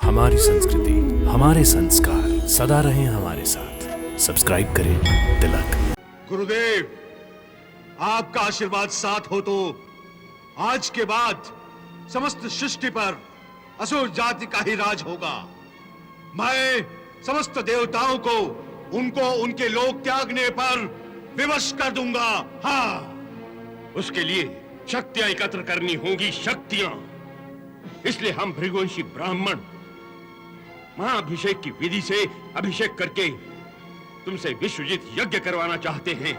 हमारी संस्कृति, हमारे संस्कार सदा रहें हमारे साथ। सब्सक्राइब करें तिलक। गुरुदेव, आपका आशीर्वाद साथ हो तो आज के बाद समस्त सृष्टि पर असुर जाति का ही राज होगा। मैं समस्त देवताओं को उनको उनके लोक त्यागने पर विवश कर दूंगा। हाँ, उसके लिए शक्तियां एकत्र करनी होंगी, शक्तियां। इसलिए हम भृगुवंशी ब्राह्मण महाअभिषेक की विधि से अभिषेक करके तुमसे विश्वजित यज्ञ करवाना चाहते हैं।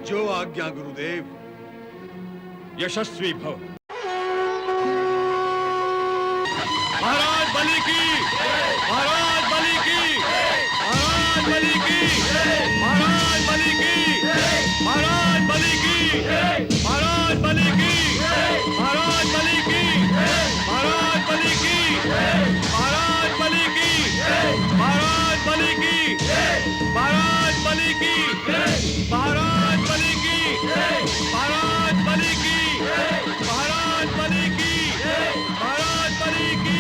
जो आज्ञा गुरुदेव। यशस्वी भव। महाराज बलि की, महाराज बलि की, महाराज बलि की, महाराज बलि की, महाराज बलि की, महाराज बलि की, महाराज बलि की, महाराज बलि की, महाराज बलि की, महाराज बलि की, महाराज बलि की, महाराज बलि की, महाराज बलि की, महाराज बलि की, महाराज बलि की।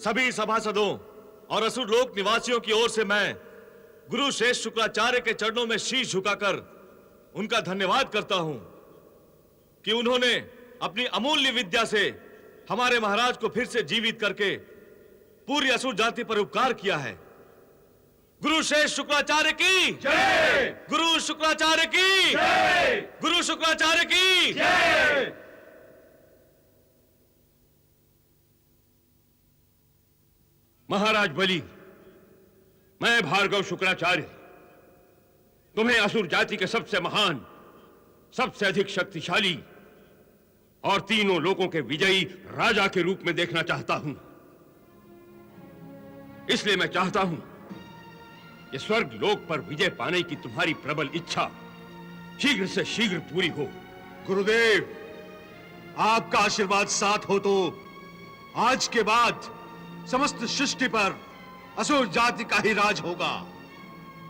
सभी सभासदों और असुर लोक निवासियों की ओर से मैं गुरु श्रेष्ठ शुक्राचार्य के चरणों में शीश झुकाकर उनका धन्यवाद करता हूं कि उन्होंने अपनी अमूल्य विद्या से हमारे महाराज को फिर से जीवित करके पूरी असुर जाति पर उपकार किया है। गुरु श्रेष्ठ शुक्राचार्य की जय! गुरु शुक्राचार्य की जय! गुरु शुक्राचार्य की जय! महाराज बलि, मैं भार्गव शुक्राचार्य तुम्हें असुर जाति के सबसे महान, सबसे अधिक शक्तिशाली और तीनों लोकों के विजयी राजा के रूप में देखना चाहता हूं। इसलिए मैं चाहता हूं कि स्वर्ग लोक पर विजय पाने की तुम्हारी प्रबल इच्छा शीघ्र से शीघ्र पूरी हो। गुरुदेव, आपका आशीर्वाद साथ हो तो आज के बाद समस्त सृष्टि पर असुर जाति का ही राज होगा।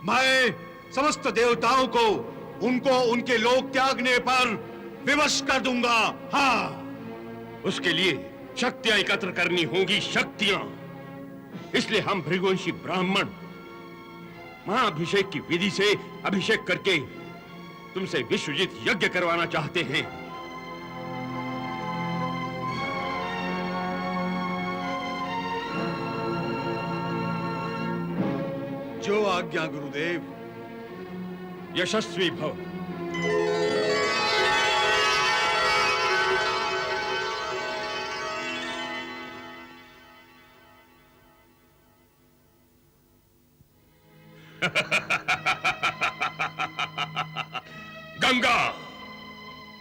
मैं समस्त देवताओं को उनको उनके लोक त्यागने पर विवश कर दूंगा। हाँ, उसके लिए शक्तियां एकत्र करनी होंगी, शक्तियां। इसलिए हम भृगुवंशी ब्राह्मण महाअभिषेक की विधि से अभिषेक करके तुमसे विश्वजित यज्ञ करवाना चाहते हैं। जो आज्ञा गुरुदेव। यशस्वी भव। गंगा,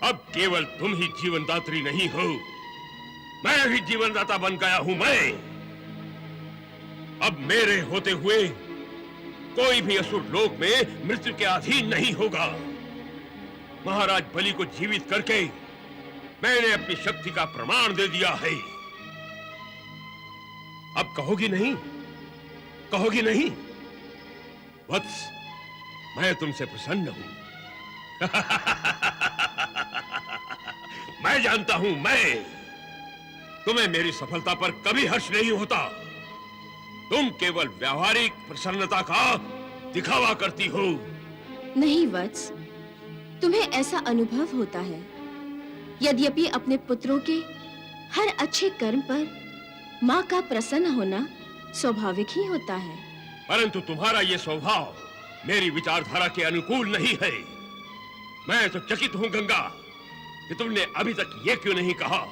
अब केवल तुम ही जीवनदात्री नहीं हो, मैं भी जीवनदाता बन गया हूं। मैं अब मेरे होते हुए कोई भी असुर लोक में मृत्यु के अधीन नहीं होगा। महाराज बलि को जीवित करके मैंने अपनी शक्ति का प्रमाण दे दिया है। अब कहोगी नहीं, कहोगी नहीं? वत्स, मैं तुमसे प्रसन्न हूं। मैं जानता हूं, तुम्हें मेरी सफलता पर कभी हर्ष नहीं होता। तुम केवल व्यावहारिक प्रसन्नता का दिखावा करती हो। नहीं वत्स, तुम्हें ऐसा अनुभव होता है। यद्यपि अपने पुत्रों के हर अच्छे कर्म पर माँ का प्रसन्न होना स्वाभाविक ही होता है, परंतु तुम्हारा ये स्वभाव मेरी विचारधारा के अनुकूल नहीं है। मैं तो चकित हूं गंगा कि तुमने अभी तक ये क्यों नहीं कहा।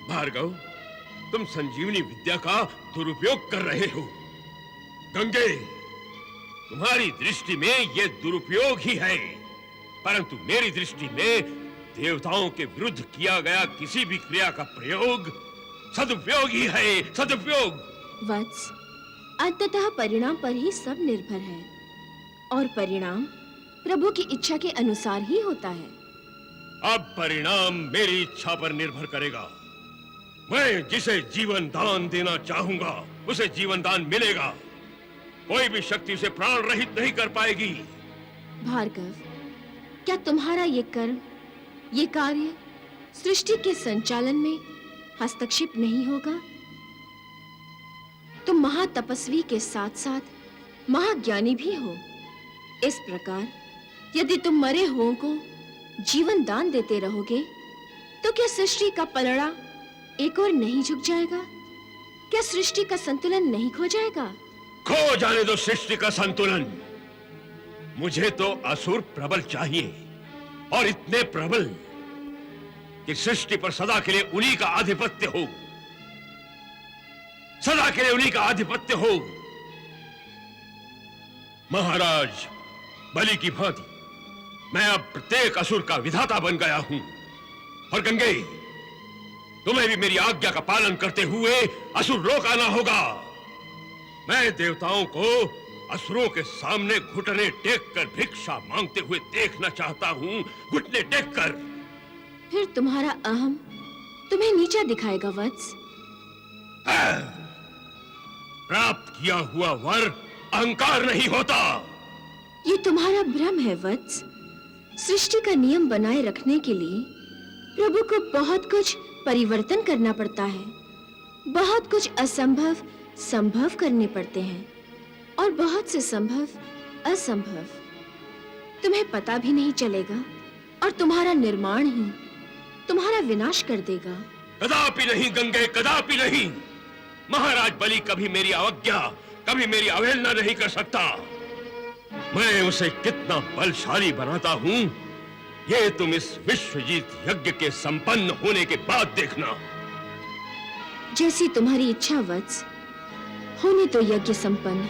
भार्गव, तुम संजीवनी विद्या का दुरुपयोग कर रहे हो। गंगे, तुम्हारी दृष्टि में यह दुरुपयोग ही है, परंतु मेरी दृष्टि में देवताओं के विरुद्ध किया गया किसी भी क्रिया का प्रयोग सदुपयोग ही है, सदुपयोग। वत्स, अंततः परिणाम पर ही सब निर्भर है और परिणाम प्रभु की इच्छा के अनुसार ही होता है। अब परिणाम मेरी इच्छा पर निर्भर करेगा। मैं जिसे जीवन दान देना चाहूंगा उसे जीवन दान मिलेगा। कोई भी शक्ति उसे प्राण रहित नहीं कर पाएगी। भार्गव, क्या तुम्हारा ये कर्म, ये कार्य सृष्टि के संचालन में हस्तक्षेप नहीं होगा? तुम महातपस्वी के साथ-साथ महाज्ञानी भी हो। इस प्रकार यदि तुम मरे हुओं को जीवन दान देते रहोगे तो क्या सृष्टि का पलड़ा एक और नहीं झुक जाएगा? क्या सृष्टि का संतुलन नहीं खो जाएगा? खो जाने दो सृष्टि का संतुलन। मुझे तो असुर प्रबल चाहिए और इतने प्रबल कि सृष्टि पर सदा के लिए उन्हीं का आधिपत्य हो, सदा के लिए उन्हीं का आधिपत्य हो। महाराज बलि की भांति मैं अब प्रत्येक असुर का विधाता बन गया हूं। और गंगे, तुम्हें भी मेरी आज्ञा का पालन करते हुए असुर लोक आना होगा। मैं देवताओं को असुरों के सामने घुटने टेक कर भिक्षा मांगते हुए देखना चाहता हूं, घुटने टेक कर। फिर तुम्हारा अहम तुम्हें नीचा दिखाएगा वत्स। प्राप्त किया हुआ वर अहंकार नहीं होता। ये तुम्हारा भ्रम है वत्स। सृष्टि का नियम बनाए रखने के लिए प्रभु को बहुत कुछ परिवर्तन करना पड़ता है, बहुत कुछ असंभव संभव करने पड़ते हैं और बहुत से संभव असंभव तुम्हें पता भी नहीं चलेगा और तुम्हारा निर्माण ही तुम्हारा विनाश कर देगा। कदापि नहीं गंगे, कदापि नहीं। महाराज बलि कभी मेरी अवज्ञा, कभी मेरी अवहेलना नहीं कर सकता। मैं उसे कितना बलशाली बनाता हूं, ये तुम इस विश्वजीत यज्ञ के संपन्न होने के बाद देखना। जैसी तुम्हारी इच्छा वत्स, होने तो यज्ञ संपन्न।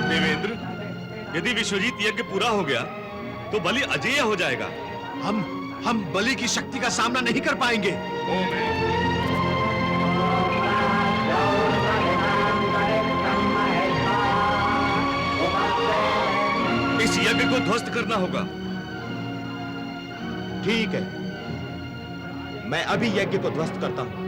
देवेंद्र, यदि विश्वजीत यज्ञ पूरा हो गया तो बलि अजेय हो जाएगा। हम बलि की शक्ति का सामना नहीं कर पाएंगे। इस यज्ञ को ध्वस्त करना होगा। ठीक है, मैं अभी यज्ञ को ध्वस्त करता हूं।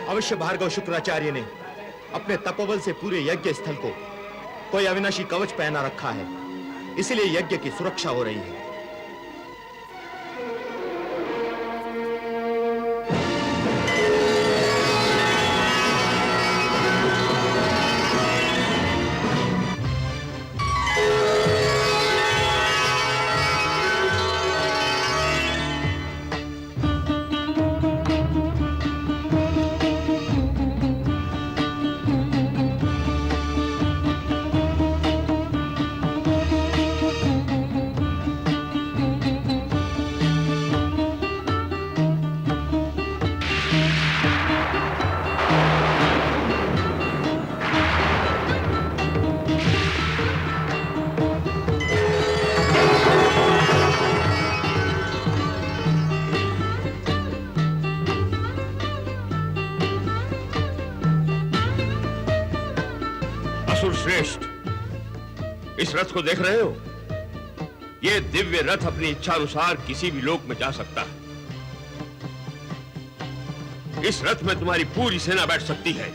अवश्य भार्गव शुक्राचार्य ने अपने तपोबल से पूरे यज्ञ स्थल को कोई अविनाशी कवच पहना रखा है, इसलिए यज्ञ की सुरक्षा हो रही है। श्रेष्ठ, इस रथ को देख रहे हो? ये दिव्य रथ अपनी इच्छा अनुसार किसी भी लोक में जा सकता है। इस रथ में तुम्हारी पूरी सेना बैठ सकती है।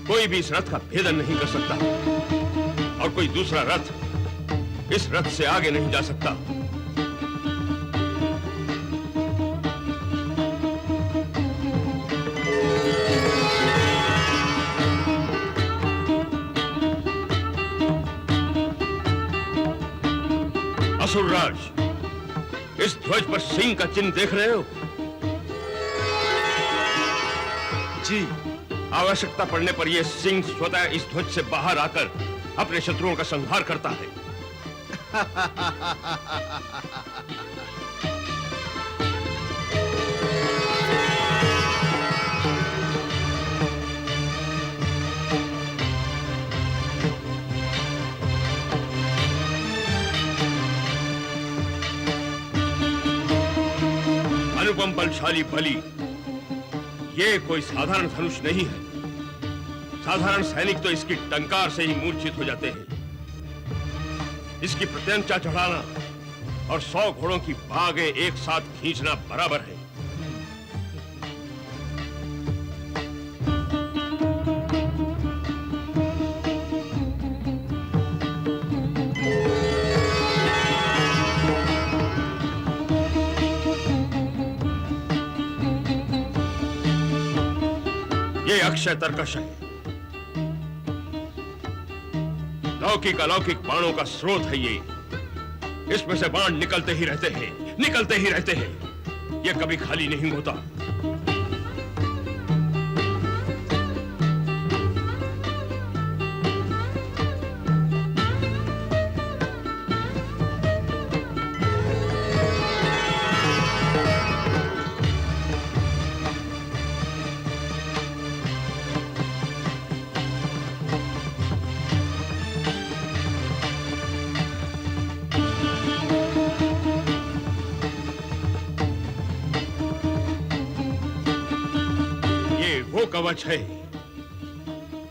कोई भी इस रथ का भेदन नहीं कर सकता और कोई दूसरा रथ इस रथ से आगे नहीं जा सकता। असुरराज, इस ध्वज पर सिंह का चिन्ह देख रहे हो? जी। आवश्यकता पड़ने पर यह सिंह स्वतः इस ध्वज से बाहर आकर अपने शत्रुओं का संहार करता है। अनुपम बलशाली बलि, ये कोई साधारण धनुष नहीं है। साधारण सैनिक तो इसकी टंकार से ही मूर्छित हो जाते हैं। इसकी प्रत्यंचा चढ़ाना और 100 घोड़ों की बागें एक साथ खींचना बराबर है। ये अक्षय तर्कश है। लौकिक अलौकिक बाणों का स्रोत है ये। इसमें से बाण निकलते ही रहते हैं, निकलते ही रहते हैं। ये कभी खाली नहीं होता। कवच है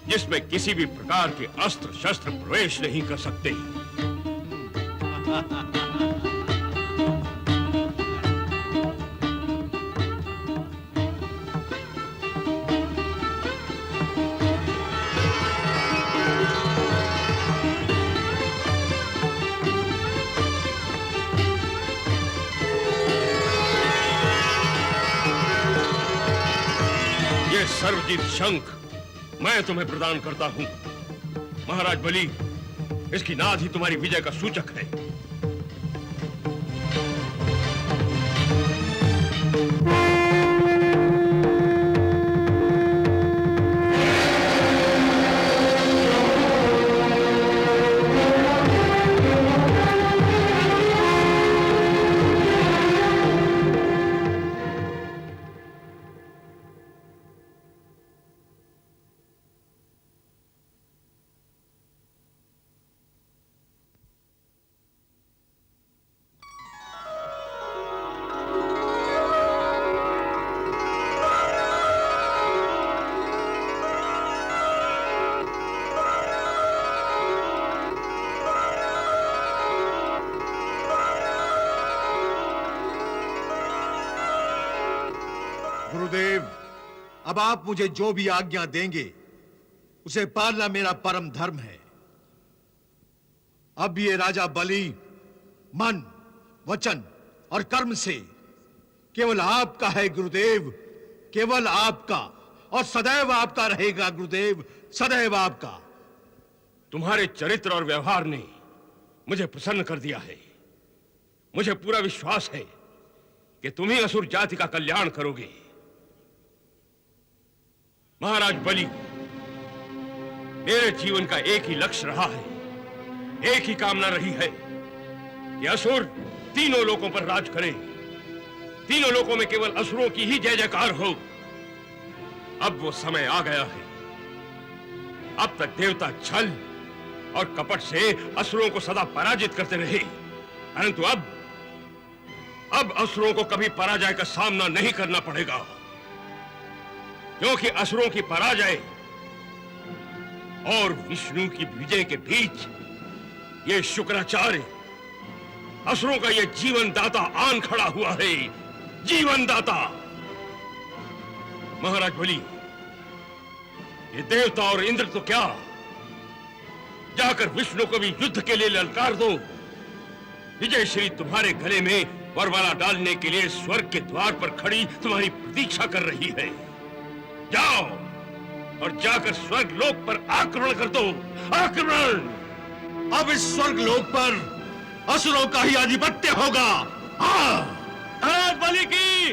जिसमें किसी भी प्रकार के अस्त्र शस्त्र प्रवेश नहीं कर सकते। सर्वजीत शंख मैं तुम्हें प्रदान करता हूं। महाराज बलि, इसकी नाद ही तुम्हारी विजय का सूचक है। गुरुदेव, अब आप मुझे जो भी आज्ञा देंगे उसे पालना मेरा परम धर्म है। अब ये राजा बलि मन, वचन और कर्म से केवल आपका है गुरुदेव, केवल आपका, और सदैव आपका रहेगा गुरुदेव, सदैव आपका। तुम्हारे चरित्र और व्यवहार ने मुझे प्रसन्न कर दिया है। मुझे पूरा विश्वास है कि तुम ही असुर जाति का कल्याण करोगे। महाराज बलि, मेरे जीवन का एक ही लक्ष्य रहा है, एक ही कामना रही है कि असुर तीनों लोकों पर राज करे, तीनों लोकों में केवल असुरों की ही जय जयकार हो। अब वो समय आ गया है। अब तक देवता छल और कपट से असुरों को सदा पराजित करते रहे, परंतु अब असुरों को कभी पराजय का सामना नहीं करना पड़ेगा, क्योंकि असुरों की पराजय और विष्णु की विजय के बीच ये शुक्राचार्य, असुरों का ये जीवन दाता आन खड़ा हुआ है। जीवन दाता। महाराज बलि, ये देवता और इंद्र तो क्या, जाकर विष्णु को भी युद्ध के लिए ललकार दो। विजय श्री तुम्हारे गले में वरमाला डालने के लिए स्वर्ग के द्वार पर खड़ी तुम्हारी प्रतीक्षा कर रही है। जाओ और जाकर स्वर्ग लोक पर आक्रमण कर दो। आक्रमण। अब इस स्वर्ग लोक पर असुरों का ही आधिपत्य होगा। हाँ। महाराज बलि की